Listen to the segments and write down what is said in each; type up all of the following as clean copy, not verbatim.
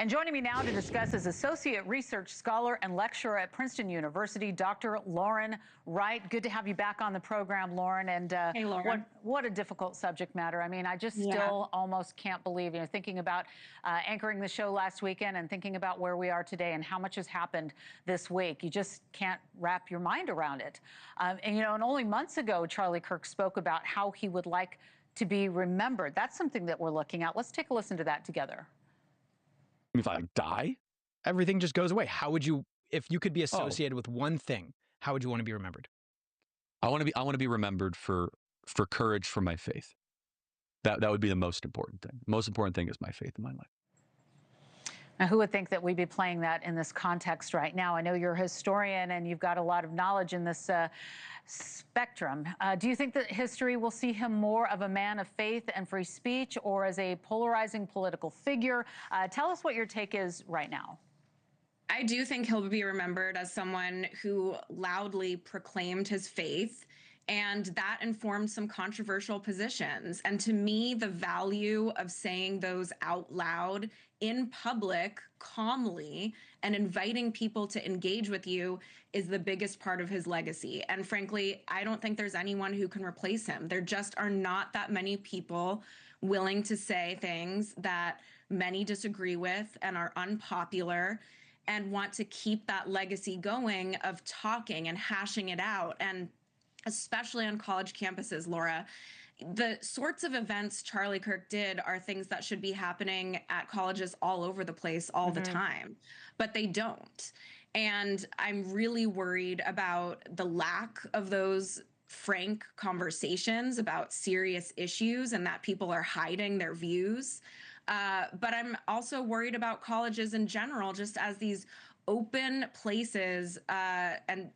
And joining me now to discuss is Associate Research Scholar and Lecturer at Princeton University, Dr. Lauren Wright. Good to have you back on the program, Lauren. And Hey, Lauren. what a difficult subject matter. I mean, I just Yeah. still almost can't believe, thinking about anchoring the show last weekend and thinking about where we are today and how much has happened this week. You just can't wrap your mind around it. And only months ago, Charlie Kirk spoke about how he would like to be remembered. That's something that we're looking at. Let's take a listen to that together. If I die, everything just goes away. How would you, if you could be associated with one thing, how would you want to be remembered? I want to be remembered for courage for my faith. That would be the most important thing. The most important thing is my faith in my life. Now, who would think that we'd be playing that in this context right now? I know you're a historian and you've got a lot of knowledge in this spectrum. Do you think that history will see him more of a man of faith and free speech or as a polarizing political figure? Tell us what your take is right now. I do think he'll be remembered as someone who loudly proclaimed his faith, and that informed some controversial positions. And to me, the value of saying those out loud in public, calmly, and inviting people to engage with you is the biggest part of his legacy. And frankly, I don't think there's anyone who can replace him. There just are not that many people willing to say things that many disagree with and are unpopular, and want to keep that legacy going of talking and hashing it out. And especially on college campuses, Laura, the sorts of events Charlie Kirk did are things that should be happening at colleges all over the place all the time, but they don't. And I'm really worried about the lack of those frank conversations about serious issues and that people are hiding their views. But I'm also worried about colleges in general, just as these open places and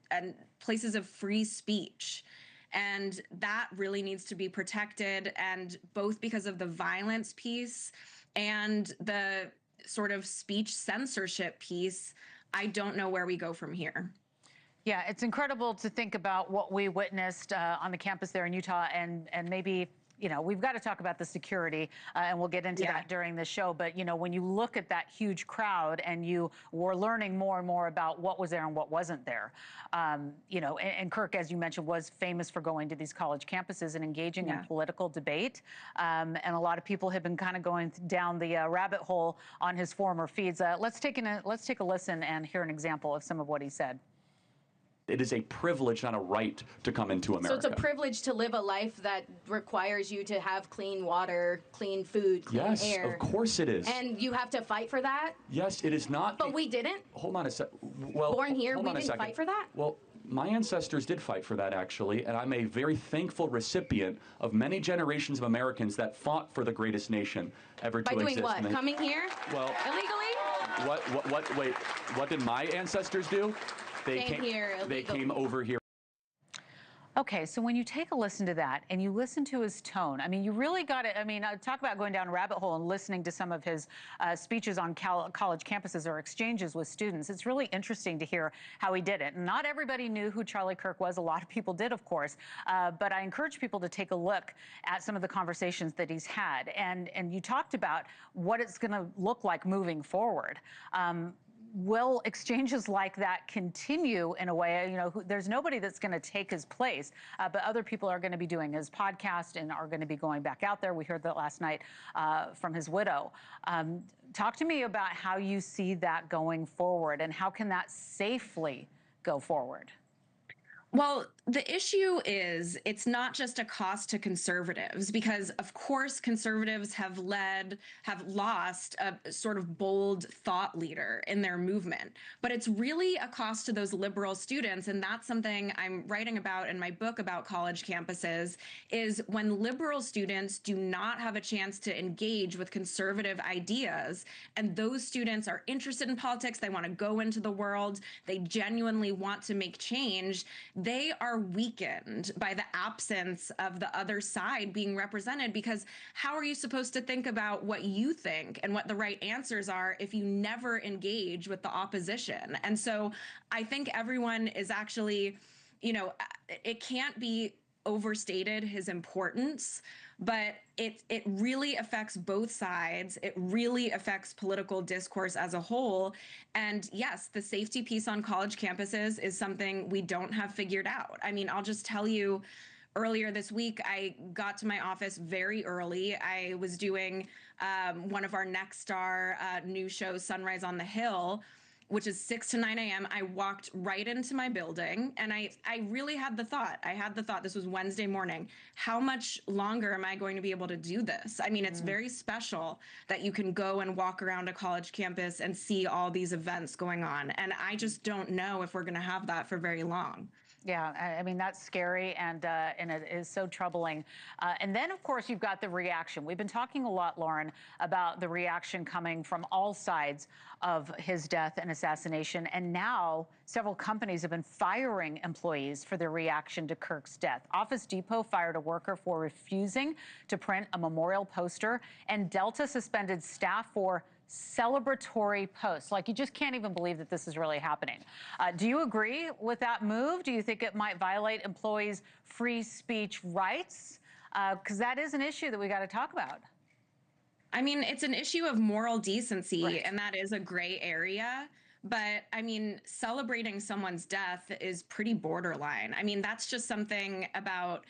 places of free speech. And that really needs to be protected, and both because of the violence piece and the sort of speech censorship piece, I don't know where we go from here. Yeah, it's incredible to think about what we witnessed on the campus there in Utah, and maybe we've got to talk about the security, and we'll get into that during the show. But, when you look at that huge crowd and you were learning more and more about what was there and what wasn't there, and Kirk, as you mentioned, was famous for going to these college campuses and engaging in political debate. And a lot of people have been kind of going down the rabbit hole on his former feeds. Let's take a listen and hear an example of some of what he said. It is a privilege, not a right, to come into America. So it's a privilege to live a life that requires you to have clean water, clean food, clean air. Yes, of course it is. And you have to fight for that? Yes, it is not. But we didn't? Hold on a sec. Well, born here, we didn't fight for that? Well, my ancestors did fight for that, actually, and I'm a very thankful recipient of many generations of Americans that fought for the greatest nation ever to exist. By doing what? Coming here? Well, illegally? Wait, what did my ancestors do? They came over here. Okay, so when you take a listen to that and you listen to his tone, I mean, you really got it. I mean, talk about going down a rabbit hole and listening to some of his speeches on college campuses or exchanges with students. It's really interesting to hear how he did it. Not everybody knew who Charlie Kirk was. A lot of people did, of course. But I encourage people to take a look at some of the conversations that he's had. And you talked about what it's going to look like moving forward. Will exchanges like that continue in a way? There's nobody that's going to take his place, but other people are going to be doing his podcast and are going to be going back out there. We heard that last night from his widow. Talk to me about how you see that going forward and how can that safely go forward? Well, the issue is it's not just a cost to conservatives, because of course conservatives have lost a sort of bold thought leader in their movement, but it's really a cost to those liberal students. And that's something I'm writing about in my book about college campuses, is when liberal students do not have a chance to engage with conservative ideas, and those students are interested in politics, they want to go into the world, they genuinely want to make change, they are weakened by the absence of the other side being represented, because how are you supposed to think about what you think and what the right answers are if you never engage with the opposition? And so I think everyone is actually, it can't be overstated his importance, but it really affects both sides. It really affects political discourse as a whole. And yes, the safety piece on college campuses is something we don't have figured out. I mean, I'll just tell you, earlier this week, I got to my office very early. I was doing one of our Next Star news shows, Sunrise on the Hill, which is 6 to 9 a.m. I walked right into my building, and I really had the thought. This was Wednesday morning. How much longer am I going to be able to do this? I mean, it's very special that you can go and walk around a college campus and see all these events going on. And I just don't know if we're going to have that for very long. Yeah, I mean, that's scary, and it is so troubling. And then, of course, you've got the reaction. We've been talking a lot, Lauren, about the reaction coming from all sides of his death and assassination. And now several companies have been firing employees for their reaction to Kirk's death. Office Depot fired a worker for refusing to print a memorial poster, and Delta suspended staff for celebratory posts. Like, you just can't even believe that this is really happening. Do you agree with that move? Do you think it might violate employees' free speech rights? Because that is an issue that we got to talk about. I mean, it's an issue of moral decency, and that is a gray area. But I mean, celebrating someone's death is pretty borderline. I mean, that's just something about,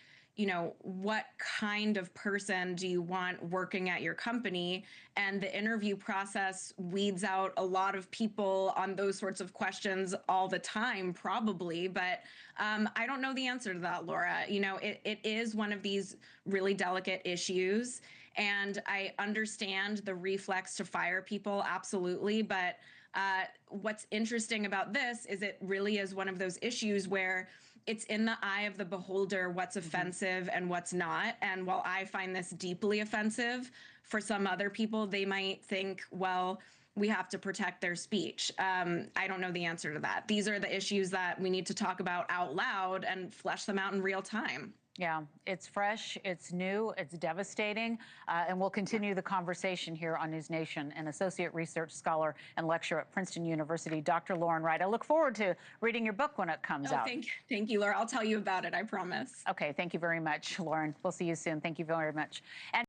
what kind of person do you want working at your company? And the interview process weeds out a lot of people on those sorts of questions all the time, probably. But I don't know the answer to that, Laura. It is one of these really delicate issues. And I understand the reflex to fire people, absolutely. But what's interesting about this is it really is one of those issues where it's in the eye of the beholder what's offensive and what's not. And while I find this deeply offensive, for some other people, they might think, well, we have to protect their speech. I don't know the answer to that. These are the issues that we need to talk about out loud and flesh them out in real time. Yeah, it's fresh, it's new, it's devastating, and we'll continue the conversation here on NewsNation. An associate research scholar and lecturer at Princeton University, Dr. Lauren Wright. I look forward to reading your book when it comes out. Thank you, Laura. I'll tell you about it, I promise. Okay, thank you very much, Lauren. We'll see you soon. Thank you very much. And